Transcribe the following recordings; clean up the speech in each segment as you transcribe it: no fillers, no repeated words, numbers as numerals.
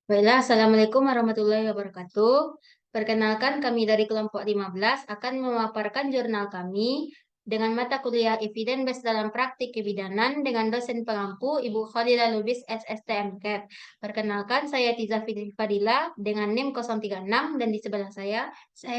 Baiklah, Assalamualaikum warahmatullahi wabarakatuh. Perkenalkan kami dari kelompok 15 akan memaparkan jurnal kami dengan mata kuliah Evidence Based dalam Praktik Kebidanan dengan dosen pengampu Ibu Khalila Lubis SSTMKET. Perkenalkan saya Tiza Fitri Fadila dengan NIM 036 dan di sebelah Saya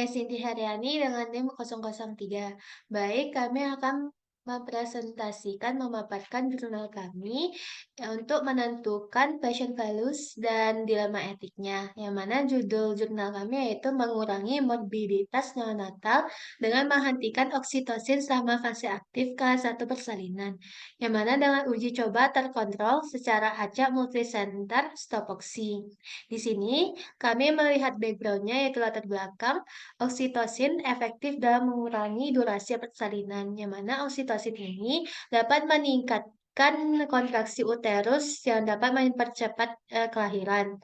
Siti Haryani dengan NIM 003. Baik, kami akan memaparkan jurnal kami untuk menentukan passion values dan dilema etiknya. Yang mana judul jurnal kami yaitu mengurangi morbiditas neonatal dengan menghentikan oksitosin selama fase aktif kelas 1 persalinan. Yang mana dengan uji coba terkontrol secara acak multisenter stopoksi. Di sini kami melihat background-nya yaitu latar belakang. Oksitosin efektif dalam mengurangi durasi persalinan, yang mana oksitosin ini dapat meningkatkan kontraksi uterus yang dapat mempercepat kelahiran.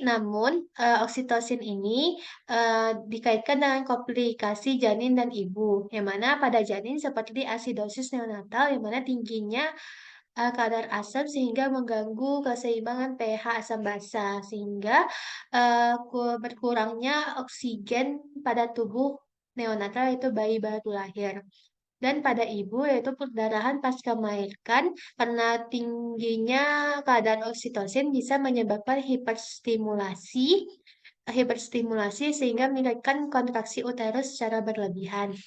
Namun, oksitosin ini dikaitkan dengan komplikasi janin dan ibu, yang mana pada janin seperti asidosis neonatal, yang mana tingginya kadar asam sehingga mengganggu keseimbangan pH asam basa, sehingga berkurangnya oksigen pada tubuh neonatal yaitu bayi baru lahir. Dan pada ibu yaitu perdarahan pasca melahirkan karena tingginya kadar oksitosin bisa menyebabkan hiperstimulasi sehingga meningkatkan kontraksi uterus secara berlebihan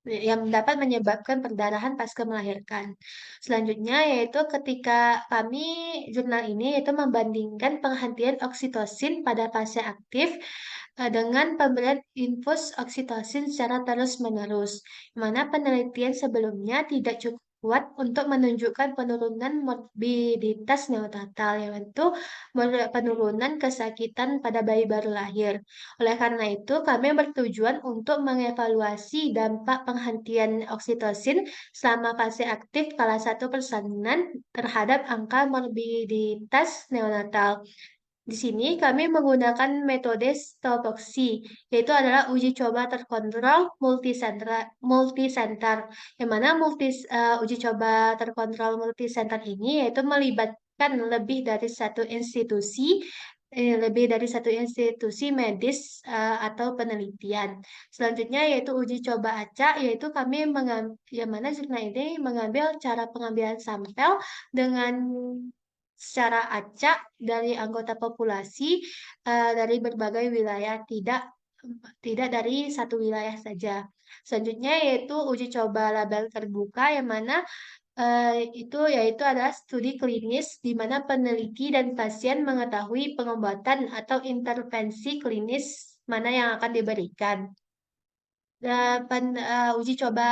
yang dapat menyebabkan perdarahan pasca melahirkan. Selanjutnya yaitu ketika kami jurnal ini yaitu membandingkan penghentian oksitosin pada fase aktif dengan pemberian infus oksitosin secara terus-menerus, mana penelitian sebelumnya tidak cukup kuat untuk menunjukkan penurunan morbiditas neonatal, yaitu penurunan kesakitan pada bayi baru lahir. Oleh karena itu, kami bertujuan untuk mengevaluasi dampak penghentian oksitosin selama fase aktif kelas 1 persalinan terhadap angka morbiditas neonatal. Di sini kami menggunakan metode stopoksi, yaitu adalah uji coba terkontrol multisenter, yang mana uji coba terkontrol multisenter ini yaitu melibatkan lebih dari satu institusi medis atau penelitian. Selanjutnya yaitu uji coba acak, yaitu kami yang mana jurnal ini mengambil cara pengambilan sampel dengan secara acak dari anggota populasi dari berbagai wilayah, tidak dari satu wilayah saja. Selanjutnya yaitu uji coba label terbuka yang mana yaitu adalah studi klinis di mana peneliti dan pasien mengetahui pengobatan atau intervensi klinis mana yang akan diberikan. Uji coba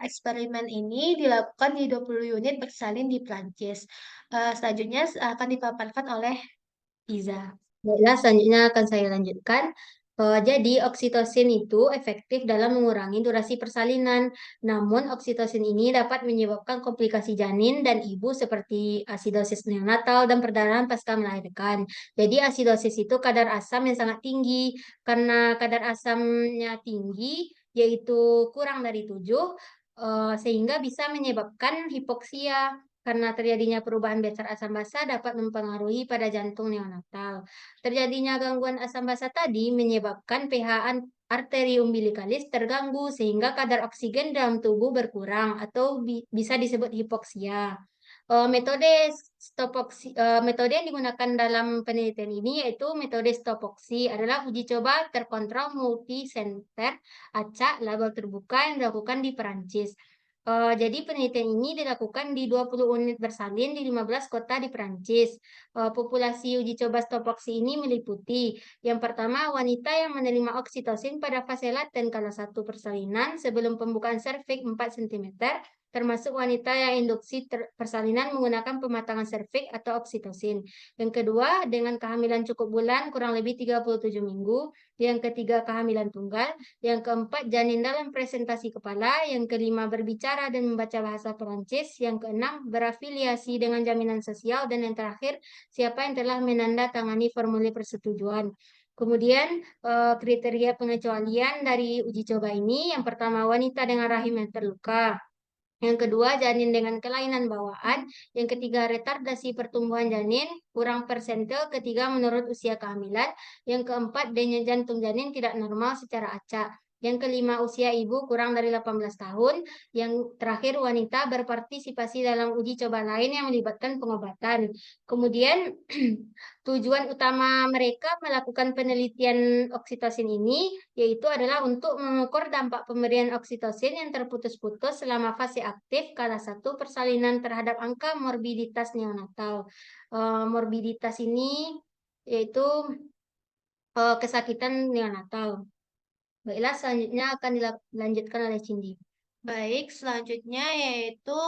eksperimen ini dilakukan di 20 unit bersalin di Prancis. Selanjutnya akan dipaparkan oleh Iza. Baiklah, selanjutnya akan saya lanjutkan. Jadi, oksitosin itu efektif dalam mengurangi durasi persalinan. Namun, oksitosin ini dapat menyebabkan komplikasi janin dan ibu seperti asidosis neonatal dan perdarahan pasca melahirkan. Jadi, asidosis itu kadar asam yang sangat tinggi. Karena kadar asamnya tinggi, yaitu kurang dari 7, sehingga bisa menyebabkan hipoksia. Karena terjadinya perubahan besar asam basa dapat mempengaruhi pada jantung neonatal. Terjadinya gangguan asam basa tadi menyebabkan pH arteri umbilikalis terganggu sehingga kadar oksigen dalam tubuh berkurang atau bisa disebut hipoksia. Metode yang digunakan dalam penelitian ini yaitu metode stopoksi adalah uji coba terkontrol multisenter acak label terbuka yang dilakukan di Perancis. Jadi penelitian ini dilakukan di 20 unit bersalin di 15 kota di Perancis. Populasi uji coba stopoksi ini meliputi yang pertama wanita yang menerima oksitosin pada fase laten kelas 1 persalinan sebelum pembukaan serviks 4 cm, termasuk wanita yang induksi persalinan menggunakan pematangan serviks atau oksitosin. Yang kedua, dengan kehamilan cukup bulan kurang lebih 37 minggu. Yang ketiga, kehamilan tunggal. Yang keempat, janin dalam presentasi kepala. Yang kelima, berbicara dan membaca bahasa Perancis. Yang keenam, berafiliasi dengan jaminan sosial. Dan yang terakhir, siapa yang telah menandatangani formulir persetujuan. Kemudian kriteria pengecualian dari uji coba ini, yang pertama wanita dengan rahim yang terluka. Yang kedua, janin dengan kelainan bawaan. Yang ketiga, retardasi pertumbuhan janin, kurang persentil. Ketiga, menurut usia kehamilan. Yang keempat, denyut jantung janin tidak normal secara acak. Yang kelima, usia ibu kurang dari 18 tahun. Yang terakhir, wanita berpartisipasi dalam uji coba lain yang melibatkan pengobatan. Kemudian, tujuan utama mereka melakukan penelitian oksitosin ini yaitu adalah untuk mengukur dampak pemberian oksitosin yang terputus-putus selama fase aktif kala satu persalinan terhadap angka morbiditas neonatal. Morbiditas ini yaitu kesakitan neonatal. Baiklah, selanjutnya akan dilanjutkan oleh Cindy. Baik, selanjutnya yaitu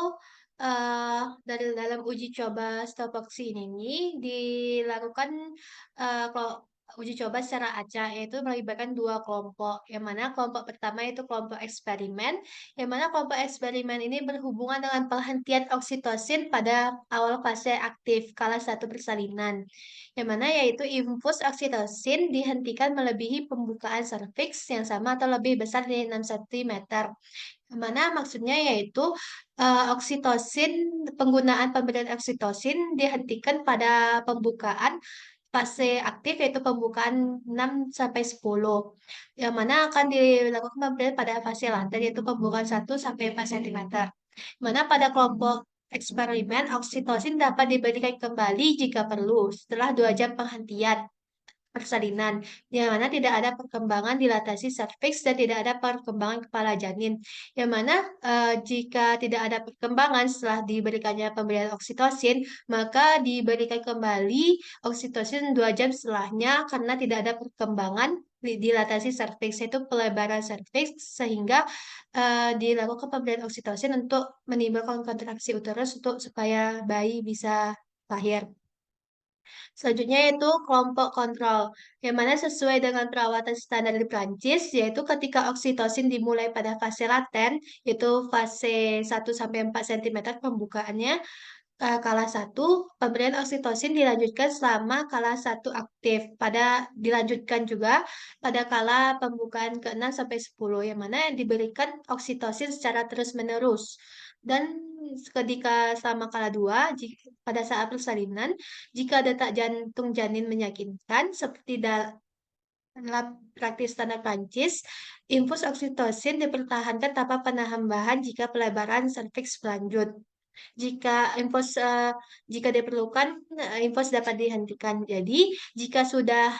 dari dalam uji coba Stopoxy ini dilakukan kalau uji coba secara acak, yaitu melibatkan dua kelompok. Yang mana kelompok pertama itu kelompok eksperimen, yang mana kelompok eksperimen ini berhubungan dengan penghentian oksitosin pada awal fase aktif kala satu persalinan. Yang mana yaitu infus oksitosin dihentikan melebihi pembukaan serviks yang sama atau lebih besar dari 6 cm. Mana maksudnya yaitu, oksitosin penggunaan pemberian oksitosin dihentikan pada pembukaan fase aktif yaitu pembukaan 6 sampai 10, yang mana akan dilakukan pemberian pada fase laten yaitu pembukaan 1 sampai 4 cm. Mana pada kelompok eksperimen oksitosin dapat diberikan kembali jika perlu setelah 2 jam penghentian persalinan, di mana tidak ada perkembangan dilatasi serviks dan tidak ada perkembangan kepala janin. Yang mana jika tidak ada perkembangan setelah diberikannya pemberian oksitosin, maka diberikan kembali oksitosin 2 jam setelahnya karena tidak ada perkembangan dilatasi serviks, yaitu pelebaran serviks, sehingga dilakukan pemberian oksitosin untuk menimbulkan kontraksi uterus untuk supaya bayi bisa lahir. Selanjutnya yaitu kelompok kontrol, yang mana sesuai dengan perawatan standar di Prancis, yaitu ketika oksitosin dimulai pada fase laten, yaitu fase 1 sampai 4 cm pembukaannya, kala 1, pemberian oksitosin dilanjutkan selama kala 1 aktif, dilanjutkan juga pada kala pembukaan ke-6 sampai 10, yang mana diberikan oksitosin secara terus-menerus. Dan ketika selama kala 2, pada saat persalinan, jika detak jantung janin meyakinkan, seperti dalam praktik standar Prancis, infus oksitosin dipertahankan tanpa penambahan jika pelebaran serviks berlanjut. Jika diperlukan, infus dapat dihentikan. Jadi, jika sudah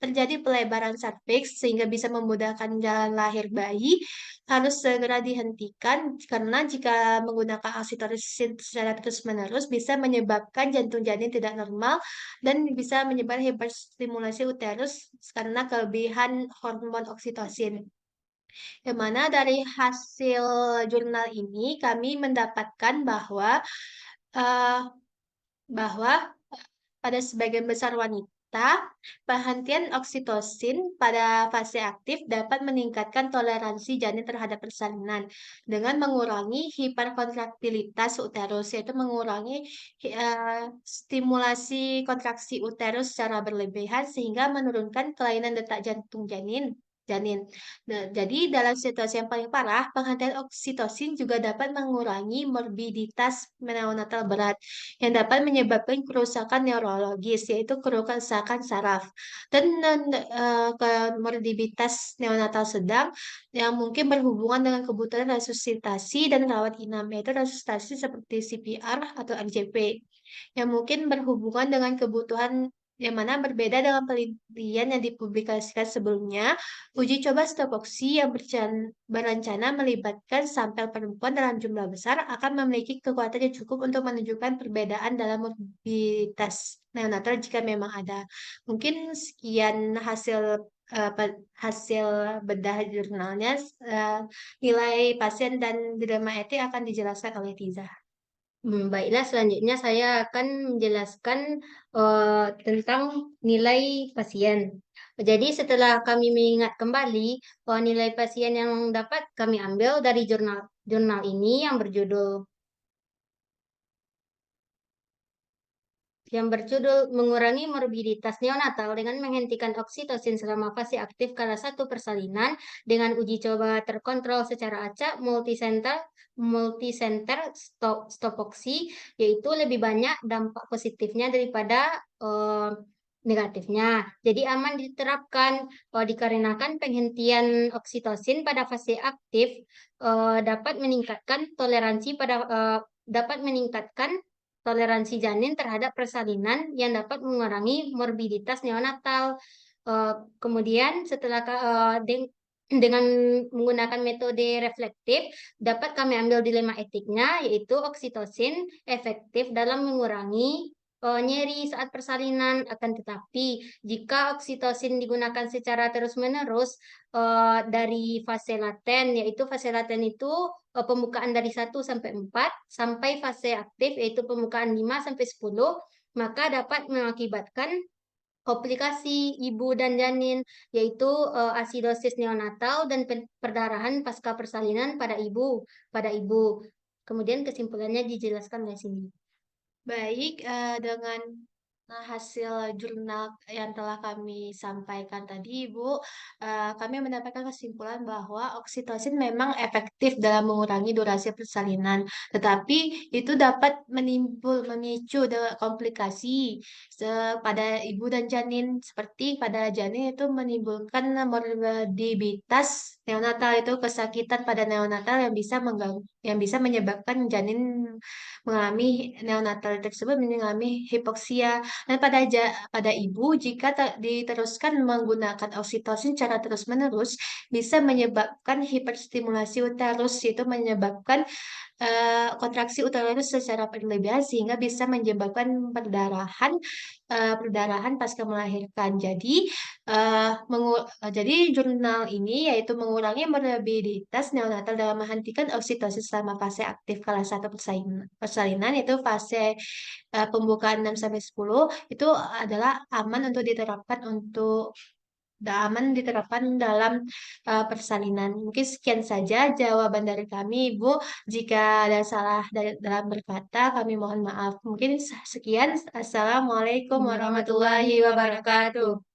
terjadi pelebaran serviks sehingga bisa memudahkan jalan lahir bayi, harus segera dihentikan karena jika menggunakan oksitosin secara terus-menerus bisa menyebabkan jantung janin tidak normal dan bisa menyebabkan hiperstimulasi uterus karena kelebihan hormon oksitosin. Yang mana dari hasil jurnal ini kami mendapatkan bahwa eee, bahwa pada sebagian besar wanita, perhentian oksitosin pada fase aktif dapat meningkatkan toleransi janin terhadap persalinan dengan mengurangi hiperkontraktilitas uterus, yaitu mengurangi stimulasi kontraksi uterus secara berlebihan sehingga menurunkan kelainan detak jantung janin. Nah, jadi dalam situasi yang paling parah, penghentian oksitosin juga dapat mengurangi morbiditas neonatal berat yang dapat menyebabkan kerusakan neurologis, yaitu kerusakan saraf, dan komorbiditas neonatal sedang yang mungkin berhubungan dengan kebutuhan resusitasi dan rawat inap, yaitu resusitasi seperti CPR atau RJP, yang mungkin berhubungan dengan kebutuhan yang mana berbeda dengan penelitian yang dipublikasikan sebelumnya. Uji coba Stopoxy yang berencana melibatkan sampel perempuan dalam jumlah besar akan memiliki kekuatan yang cukup untuk menunjukkan perbedaan dalam morbiditas neonatal jika memang ada. Mungkin sekian hasil bedah jurnalnya, nilai pasien dan dilema etik akan dijelaskan oleh Tiza. Baiklah, selanjutnya saya akan menjelaskan tentang nilai pasien. Jadi setelah kami mengingat kembali nilai pasien yang dapat kami ambil dari jurnal ini yang berjudul yang berjudul Mengurangi Morbiditas Neonatal dengan Menghentikan Oksitosin Selama Fase Aktif Kala 1 Persalinan dengan uji coba terkontrol secara acak multisenter stopoksi, yaitu lebih banyak dampak positifnya daripada negatifnya. Jadi aman diterapkan dikarenakan penghentian oksitosin pada fase aktif dapat meningkatkan toleransi janin terhadap persalinan yang dapat mengurangi morbiditas neonatal. Kemudian dengan menggunakan metode reflektif, dapat kami ambil dilema etiknya, yaitu oksitosin efektif dalam mengurangi nyeri saat persalinan. Akan tetapi, jika oksitosin digunakan secara terus-menerus dari fase laten, yaitu fase laten itu pembukaan dari 1 sampai 4 sampai fase aktif yaitu pembukaan 5 sampai 10, maka dapat mengakibatkan komplikasi ibu dan janin, yaitu asidosis neonatal dan perdarahan pasca persalinan pada ibu. Kemudian kesimpulannya dijelaskan di sini. Baik, dengan hasil jurnal yang telah kami sampaikan tadi, Ibu, kami mendapatkan kesimpulan bahwa oksitosin memang efektif dalam mengurangi durasi persalinan, tetapi itu dapat memicu komplikasi pada ibu dan janin. Seperti pada janin itu menimbulkan morbiditas neonatal, itu kesakitan pada neonatal yang bisa menyebabkan janin mengalami neonatal tersebut mengalami hipoksia. Dan pada ibu jika diteruskan menggunakan oksitosin secara terus-menerus bisa menyebabkan hiperstimulasi uterus, yaitu menyebabkan kontraksi uterus secara berlebihan sehingga bisa menyebabkan perdarahan pasca melahirkan. Jadi jurnal ini yaitu mengurangi morbiditas neonatal dalam menghentikan oksitosin selama fase aktif kala 1 persalinan, yaitu fase pembukaan 6 sampai 10 itu adalah aman diterapkan dalam persalinan. Mungkin sekian saja jawaban dari kami, Ibu. Jika ada salah dalam berkata, kami mohon maaf. Mungkin sekian. Assalamualaikum warahmatullahi wabarakatuh.